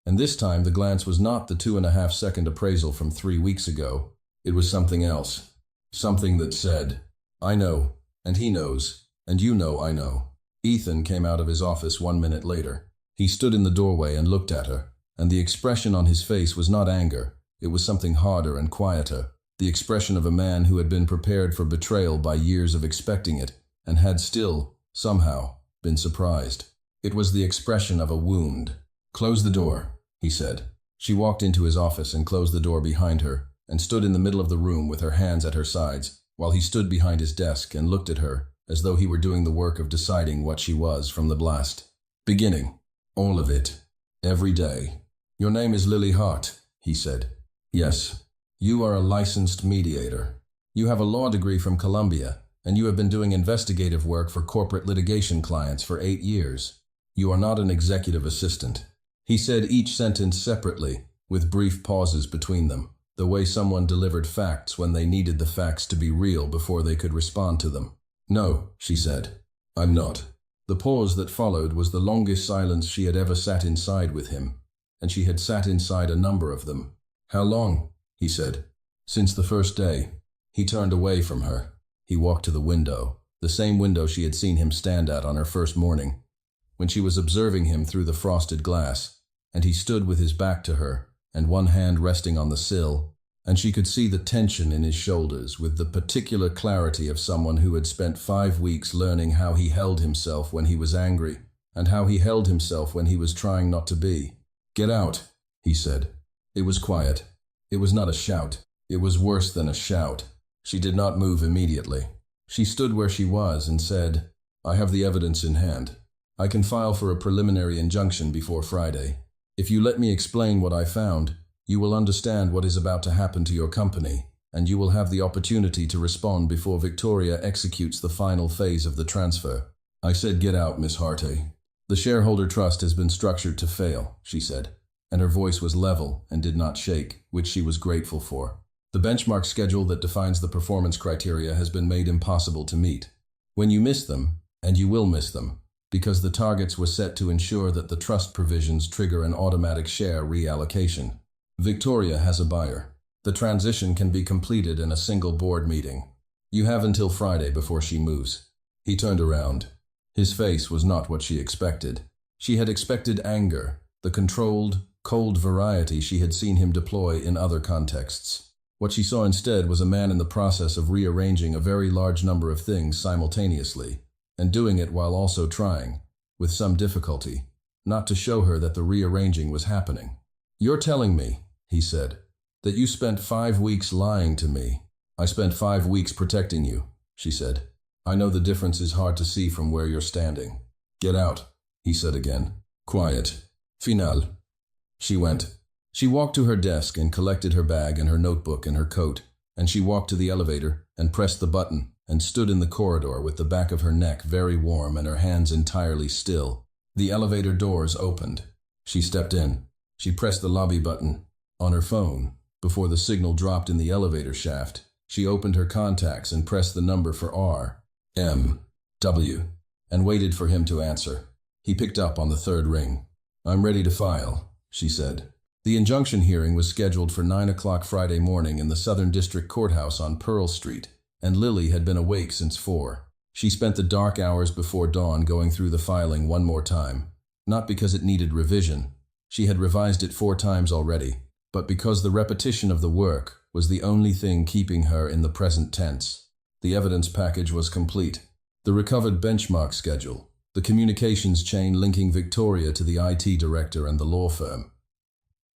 and this time the glance was not the 2.5-second appraisal from 3 weeks ago. It was something else. Something that said, "I know, and he knows, and you know I know." Ethan came out of his office 1 minute later. He stood in the doorway and looked at her, and the expression on his face was not anger. It was something harder and quieter. The expression of a man who had been prepared for betrayal by years of expecting it, and had still, somehow, been surprised. It was the expression of a wound. "Close the door," he said. She walked into his office and closed the door behind her, and stood in the middle of the room with her hands at her sides, while he stood behind his desk and looked at her, as though he were doing the work of deciding what she was from the blast. "Beginning. All of it. Every day. Your name is Lily Harte," he said. "Yes. You are a licensed mediator. You have a law degree from Columbia, and you have been doing investigative work for corporate litigation clients for 8 years. You are not an executive assistant." He said each sentence separately, with brief pauses between them, the way someone delivered facts when they needed the facts to be real before they could respond to them. "No," she said. "I'm not." The pause that followed was the longest silence she had ever sat inside with him, and she had sat inside a number of them. "How long?" he said. "Since the first day." He turned away from her. He walked to the window, the same window she had seen him stand at on her first morning, when she was observing him through the frosted glass, and he stood with his back to her, and one hand resting on the sill, and she could see the tension in his shoulders with the particular clarity of someone who had spent 5 weeks learning how he held himself when he was angry, and how he held himself when he was trying not to be. "Get out," he said. It was quiet. It was not a shout. It was worse than a shout. She did not move immediately. She stood where she was and said, "I have the evidence in hand. I can file for a preliminary injunction before Friday. If you let me explain what I found, you will understand what is about to happen to your company, and you will have the opportunity to respond before Victoria executes the final phase of the transfer." I said, "Get out, Miss Harte." "The shareholder trust has been structured to fail," she said, and her voice was level and did not shake, which she was grateful for. "The benchmark schedule that defines the performance criteria has been made impossible to meet. When you miss them, and you will miss them, because the targets were set to ensure that the trust provisions trigger an automatic share reallocation. Victoria has a buyer. The transition can be completed in a single board meeting. You have until Friday before she moves." He turned around. His face was not what she expected. She had expected anger, the controlled, cold variety she had seen him deploy in other contexts. What she saw instead was a man in the process of rearranging a very large number of things simultaneously, and doing it while also trying, with some difficulty, not to show her that the rearranging was happening. "You're telling me," he said, "that you spent 5 weeks lying to me." "I spent 5 weeks protecting you," she said. "I know the difference is hard to see from where you're standing." "Get out," he said again. "Quiet. Final." She went. She walked to her desk and collected her bag and her notebook and her coat, and she walked to the elevator and pressed the button and stood in the corridor with the back of her neck very warm and her hands entirely still. The elevator doors opened. She stepped in. She pressed the lobby button on her phone. Before the signal dropped in the elevator shaft, she opened her contacts and pressed the number for R.M.W. and waited for him to answer. He picked up on the third ring. "I'm ready to file," she said. The injunction hearing was scheduled for 9 o'clock Friday morning in the Southern District Courthouse on Pearl Street, and Lily had been awake since 4. She spent the dark hours before dawn going through the filing one more time, not because it needed revision. She had revised it 4 times already, but because the repetition of the work was the only thing keeping her in the present tense. The evidence package was complete. The recovered benchmark schedule, the communications chain linking Victoria to the IT director and the law firm,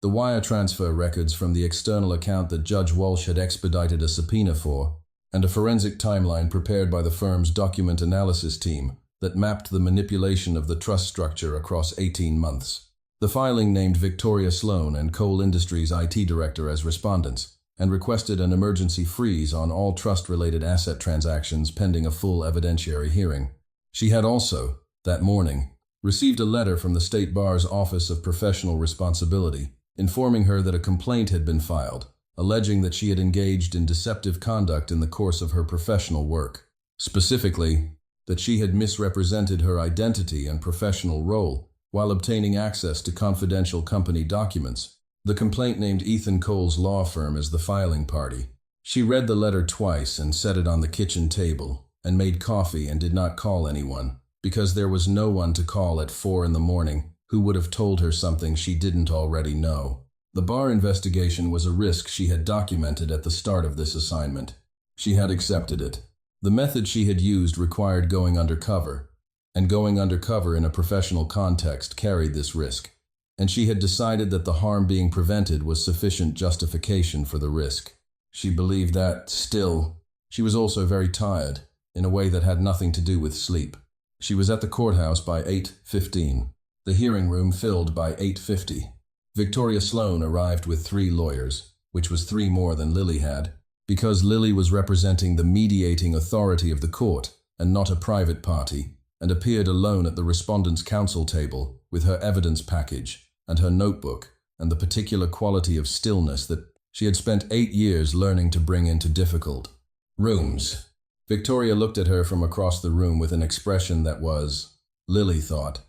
the wire transfer records from the external account that Judge Walsh had expedited a subpoena for, and a forensic timeline prepared by the firm's document analysis team that mapped the manipulation of the trust structure across 18 months. The filing named Victoria Sloan and Coal Industries IT director as respondents, and requested an emergency freeze on all trust-related asset transactions pending a full evidentiary hearing. She had also, that morning, received a letter from the State Bar's Office of Professional Responsibility, informing her that a complaint had been filed, alleging that she had engaged in deceptive conduct in the course of her professional work. Specifically, that she had misrepresented her identity and professional role while obtaining access to confidential company documents. The complaint named Ethan Cole's law firm as the filing party. She read the letter twice and set it on the kitchen table, and made coffee and did not call anyone, because there was no one to call at 4 in the morning who would have told her something she didn't already know. The Bar investigation was a risk she had documented at the start of this assignment. She had accepted it. The method she had used required going undercover, and going undercover in a professional context carried this risk. And she had decided that the harm being prevented was sufficient justification for the risk. She believed that, still, she was also very tired, in a way that had nothing to do with sleep. She was at the courthouse by 8:15. The hearing room filled by 8:50. Victoria Sloan arrived with 3 lawyers, which was 3 more than Lily had, because Lily was representing the mediating authority of the court and not a private party, and appeared alone at the respondents' counsel table with her evidence package and her notebook and the particular quality of stillness that she had spent 8 years learning to bring into difficult rooms. Victoria looked at her from across the room with an expression that was, Lily thought,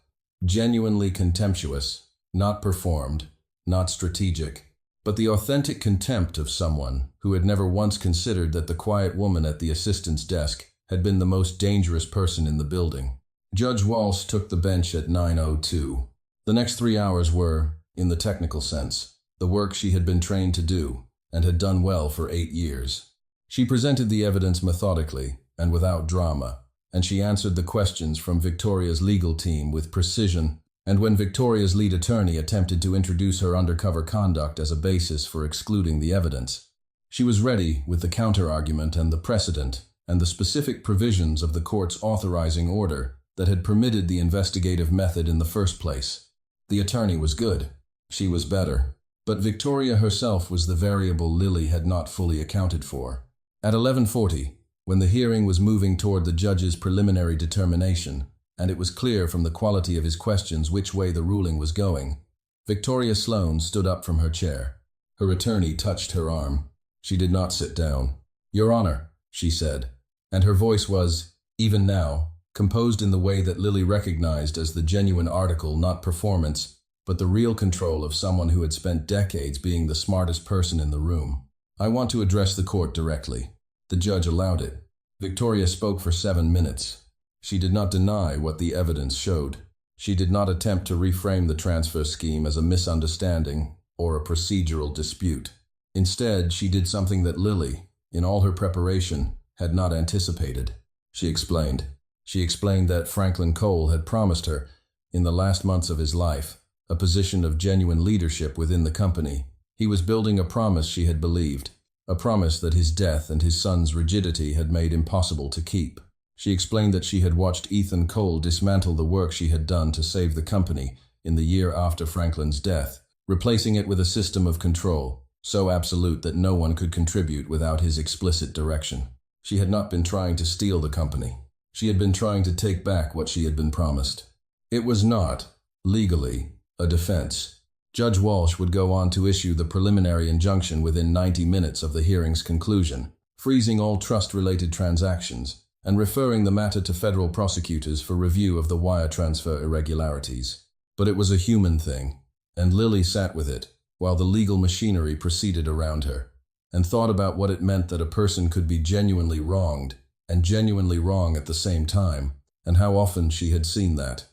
genuinely contemptuous, not performed, not strategic, but the authentic contempt of someone who had never once considered that the quiet woman at the assistant's desk had been the most dangerous person in the building. Judge Walsh took the bench at 9:02. The next 3 hours were, in the technical sense, the work she had been trained to do, and had done well for 8 years. She presented the evidence methodically and without drama, and she answered the questions from Victoria's legal team with precision, and when Victoria's lead attorney attempted to introduce her undercover conduct as a basis for excluding the evidence, she was ready with the counter-argument and the precedent and the specific provisions of the court's authorizing order that had permitted the investigative method in the first place. The attorney was good. She was better. But Victoria herself was the variable Lily had not fully accounted for. At 11:40, when the hearing was moving toward the judge's preliminary determination, and it was clear from the quality of his questions which way the ruling was going, Victoria Sloan stood up from her chair. Her attorney touched her arm. She did not sit down. "Your Honor," she said, and her voice was, even now, composed in the way that Lily recognized as the genuine article, not performance, but the real control of someone who had spent decades being the smartest person in the room. "I want to address the court directly." The judge allowed it. Victoria spoke for 7 minutes. She did not deny what the evidence showed. She did not attempt to reframe the transfer scheme as a misunderstanding or a procedural dispute. Instead, she did something that Lily, in all her preparation, had not anticipated. She explained. She explained that Franklin Cole had promised her, in the last months of his life, a position of genuine leadership within the company. He was building a promise she had believed, a promise that his death and his son's rigidity had made impossible to keep. She explained that she had watched Ethan Cole dismantle the work she had done to save the company in the year after Franklin's death, replacing it with a system of control, so absolute that no one could contribute without his explicit direction. She had not been trying to steal the company. She had been trying to take back what she had been promised. It was not, legally, a defense. Judge Walsh would go on to issue the preliminary injunction within 90 minutes of the hearing's conclusion, freezing all trust-related transactions and referring the matter to federal prosecutors for review of the wire transfer irregularities. But it was a human thing, and Lily sat with it while the legal machinery proceeded around her, and thought about what it meant that a person could be genuinely wronged and genuinely wrong at the same time, and how often she had seen that,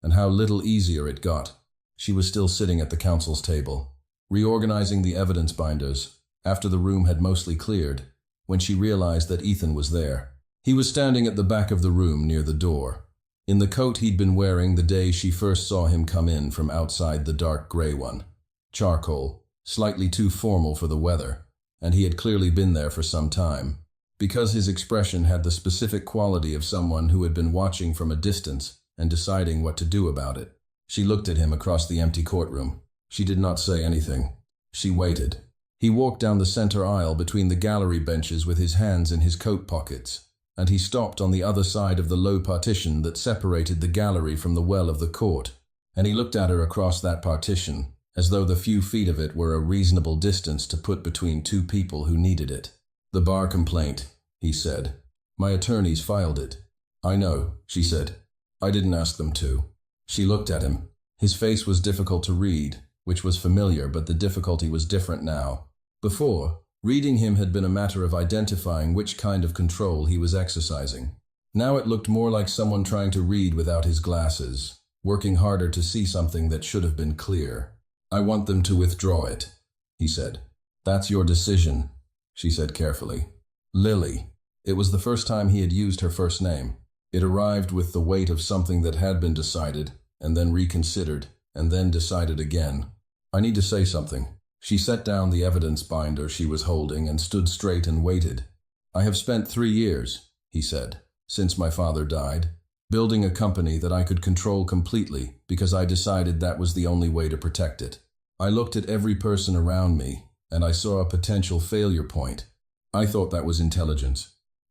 and how little easier it got. She was still sitting at the counsel's table, reorganizing the evidence binders, after the room had mostly cleared, when she realized that Ethan was there. He was standing at the back of the room near the door, in the coat he'd been wearing the day she first saw him come in from outside the dark gray one. Charcoal, slightly too formal for the weather, and he had clearly been there for some time, because his expression had the specific quality of someone who had been watching from a distance and deciding what to do about it. She looked at him across the empty courtroom. She did not say anything. She waited. He walked down the center aisle between the gallery benches with his hands in his coat pockets, and he stopped on the other side of the low partition that separated the gallery from the well of the court, and he looked at her across that partition, as though the few feet of it were a reasonable distance to put between two people who needed it. "The bar complaint," he said. "My attorneys filed it." "I know," she said. "I didn't ask them to." She looked at him. His face was difficult to read, which was familiar, but the difficulty was different now. Before, reading him had been a matter of identifying which kind of control he was exercising. Now it looked more like someone trying to read without his glasses, working harder to see something that should have been clear. "I want them to withdraw it," he said. "That's your decision," she said carefully. Lily. It was the first time he had used her first name. It arrived with the weight of something that had been decided, and then reconsidered, and then decided again. "I need to say something." She set down the evidence binder she was holding and stood straight and waited. "I have spent 3 years," he said, "since my father died, building a company that I could control completely because I decided that was the only way to protect it. I looked at every person around me, and I saw a potential failure point. I thought that was intelligence.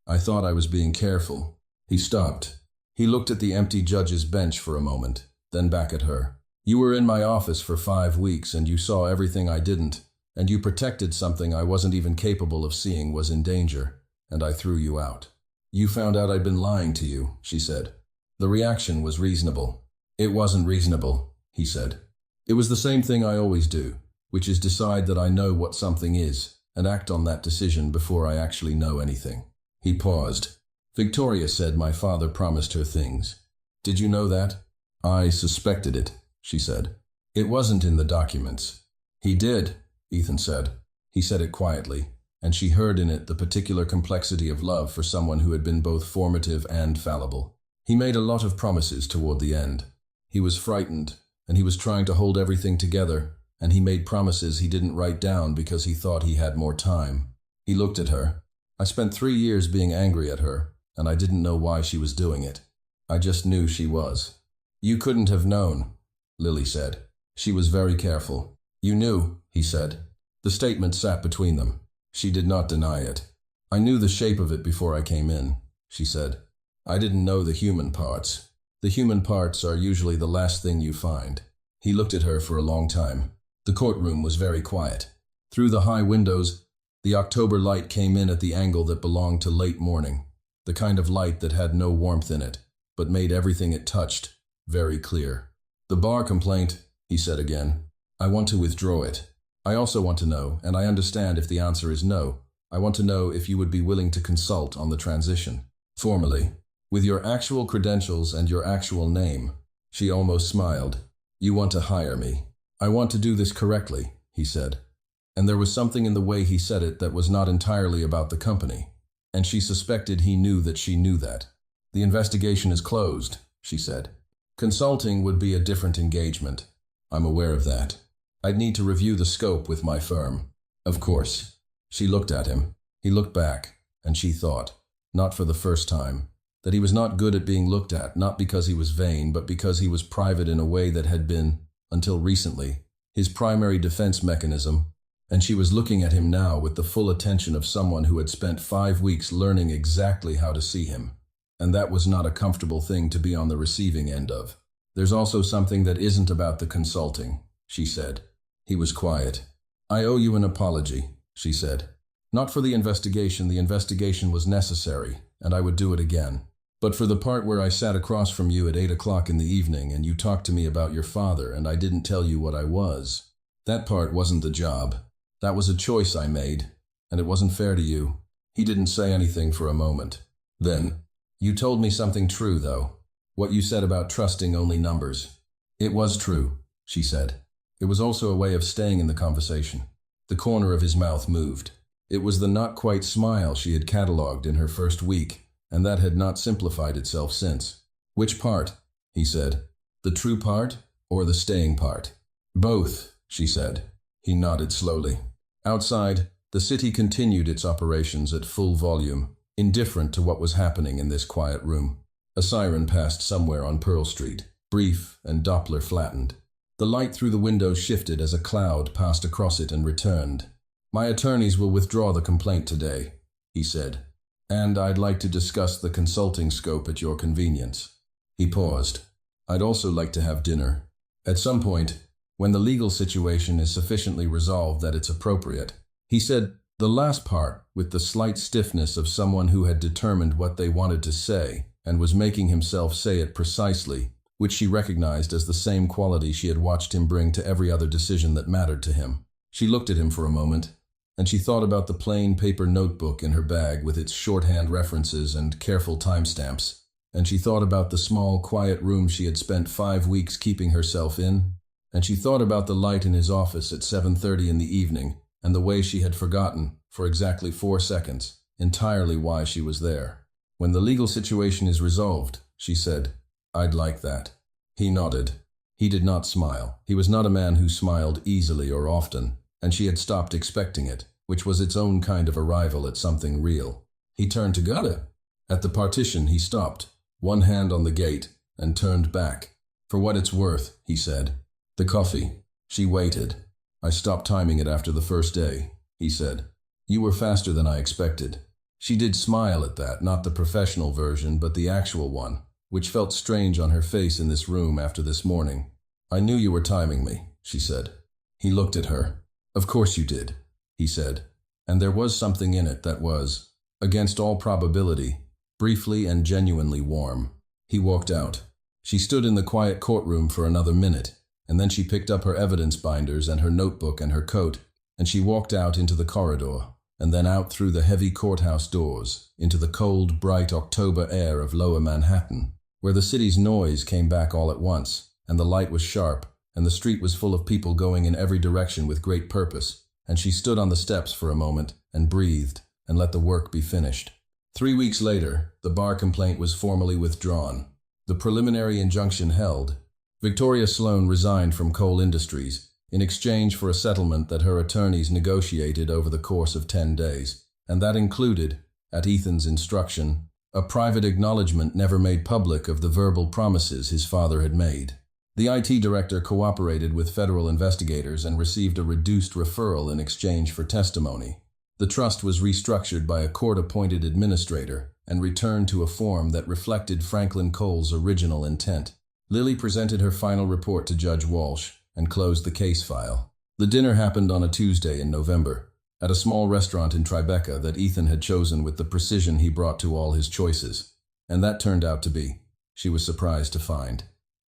I thought I was being careful." He stopped. He looked at the empty judge's bench for a moment, then back at her. "You were in my office for 5 weeks and you saw everything I didn't, and you protected something I wasn't even capable of seeing was in danger, and I threw you out. You found out I'd been lying to you," she said. The reaction was reasonable. "It wasn't reasonable," he said. "It was the same thing I always do, which is decide that I know what something is, and act on that decision before I actually know anything." He paused. "Victoria said my father promised her things. Did you know that?" "I suspected it," she said. "It wasn't in the documents." "He did," Ethan said. He said it quietly, and she heard in it the particular complexity of love for someone who had been both formative and fallible. "He made a lot of promises toward the end. He was frightened, and he was trying to hold everything together, and he made promises he didn't write down because he thought he had more time." He looked at her. "I spent 3 years being angry at her, and I didn't know why she was doing it. I just knew she was." "You couldn't have known," Lily said. She was very careful. "You knew," he said. The statement sat between them. She did not deny it. "I knew the shape of it before I came in," she said. "I didn't know the human parts. The human parts are usually the last thing you find." He looked at her for a long time. The courtroom was very quiet. Through the high windows, the October light came in at the angle that belonged to late morning, the kind of light that had no warmth in it, but made everything it touched very clear. "The bar complaint," he said again. "I want to withdraw it. I also want to know, and I understand if the answer is no, I want to know if you would be willing to consult on the transition. Formally, with your actual credentials and your actual name." She almost smiled. "You want to hire me. I want to do this correctly," he said. And there was something in the way he said it that was not entirely about the company, and she suspected he knew that she knew that. "The investigation is closed," she said. "Consulting would be a different engagement. I'm aware of that. I'd need to review the scope with my firm. Of course. She looked at him. He looked back, and she thought, not for the first time, that he was not good at being looked at, not because he was vain, but because he was private in a way that had been, until recently, his primary defense mechanism, and she was looking at him now with the full attention of someone who had spent 5 weeks learning exactly how to see him. And that was not a comfortable thing to be on the receiving end of. There's also something that isn't about the consulting, she said. He was quiet. I owe you an apology, she said. Not for the investigation was necessary, and I would do it again. But for the part where I sat across from you at 8 o'clock in the evening and you talked to me about your father and I didn't tell you what I was. That part wasn't the job. That was a choice I made, and it wasn't fair to you. He didn't say anything for a moment. Then, you told me something true, though. What you said about trusting only numbers. It was true, she said. It was also a way of staying in the conversation. The corner of his mouth moved. It was the not-quite smile she had catalogued in her first week, and that had not simplified itself since. Which part? He said. The true part, or the staying part? Both, she said. He nodded slowly. Outside, the city continued its operations at full volume, indifferent to what was happening in this quiet room. A siren passed somewhere on Pearl Street, brief and Doppler flattened. The light through the window shifted as a cloud passed across it and returned. My attorneys will withdraw the complaint today, he said, and I'd like to discuss the consulting scope at your convenience. He paused. I'd also like to have dinner. At some point, when the legal situation is sufficiently resolved that it's appropriate. He said the last part with the slight stiffness of someone who had determined what they wanted to say and was making himself say it precisely, which she recognized as the same quality she had watched him bring to every other decision that mattered to him. She looked at him for a moment, and she thought about the plain paper notebook in her bag with its shorthand references and careful timestamps, and she thought about the small, quiet room she had spent 5 weeks keeping herself in, and she thought about the light in his office at 7:30 in the evening, and the way she had forgotten, for exactly 4 seconds, entirely why she was there. When the legal situation is resolved, she said, I'd like that. He nodded. He did not smile. He was not a man who smiled easily or often, and she had stopped expecting it, which was its own kind of arrival at something real. He turned to Gada. At the partition he stopped, one hand on the gate, and turned back. For what it's worth, he said. The coffee. She waited. I stopped timing it after the first day, he said. You were faster than I expected. She did smile at that, not the professional version, but the actual one, which felt strange on her face in this room after this morning. I knew you were timing me, she said. He looked at her. Of course you did, he said. And there was something in it that was, against all probability, briefly and genuinely warm. He walked out. She stood in the quiet courtroom for another minute, and then she picked up her evidence binders and her notebook and her coat, and she walked out into the corridor, and then out through the heavy courthouse doors, into the cold, bright October air of Lower Manhattan, where the city's noise came back all at once, and the light was sharp, and the street was full of people going in every direction with great purpose, and she stood on the steps for a moment, and breathed, and let the work be finished. 3 weeks later, the bar complaint was formally withdrawn. The preliminary injunction held. Victoria Sloan resigned from Coal Industries in exchange for a settlement that her attorneys negotiated over the course of 10 days, and that included, at Ethan's instruction, a private acknowledgement never made public of the verbal promises his father had made. The IT director cooperated with federal investigators and received a reduced referral in exchange for testimony. The trust was restructured by a court-appointed administrator and returned to a form that reflected Franklin Cole's original intent. Lily presented her final report to Judge Walsh and closed the case file. The dinner happened on a Tuesday in November, at a small restaurant in Tribeca that Ethan had chosen with the precision he brought to all his choices. And that turned out to be, she was surprised to find,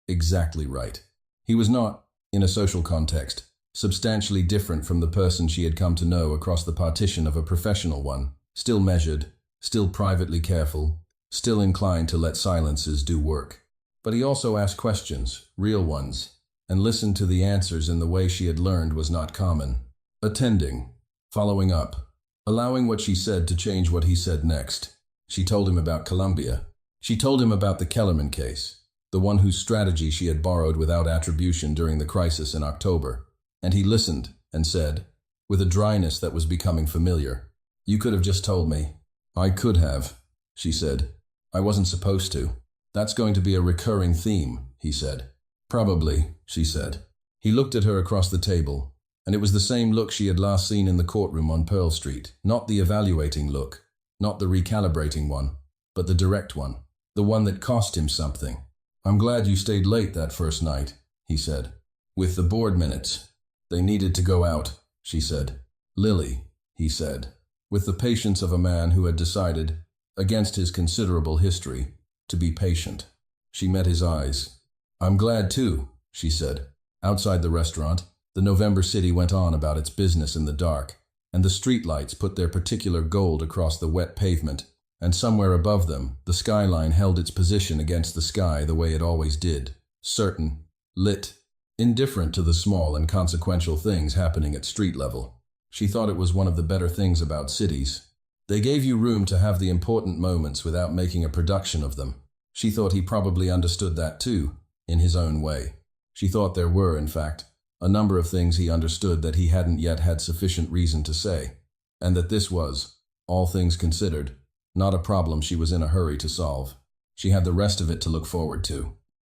exactly right. He was not, in a social context, substantially different from the person she had come to know across the partition of a professional one, still measured, still privately careful, still inclined to let silences do work. But he also asked questions, real ones, and listened to the answers in the way she had learned was not common. Attending, following up, allowing what she said to change what he said next. She told him about Columbia. She told him about the Kellerman case, the one whose strategy she had borrowed without attribution during the crisis in October. And he listened and said, with a dryness that was becoming familiar, "You could have just told me." "I could have," she said. "I wasn't supposed to." "That's going to be a recurring theme," he said. "Probably," she said. He looked at her across the table, and it was the same look she had last seen in the courtroom on Pearl Street. Not the evaluating look, not the recalibrating one, but the direct one, the one that cost him something. "I'm glad you stayed late that first night," he said. "With the board minutes." "They needed to go out," she said. "Lily," he said, with the patience of a man who had decided, against his considerable history, to be patient. She met his eyes. "I'm glad too," she said. Outside the restaurant, the November city went on about its business in the dark, and the streetlights put their particular gold across the wet pavement, and somewhere above them, the skyline held its position against the sky the way it always did, certain, lit, indifferent to the small and consequential things happening at street level. She thought it was one of the better things about cities. They gave you room to have the important moments without making a production of them. She thought he probably understood that too, in his own way. She thought there were, in fact, a number of things he understood that he hadn't yet had sufficient reason to say, and that this was, all things considered, not a problem she was in a hurry to solve. She had the rest of it to look forward to.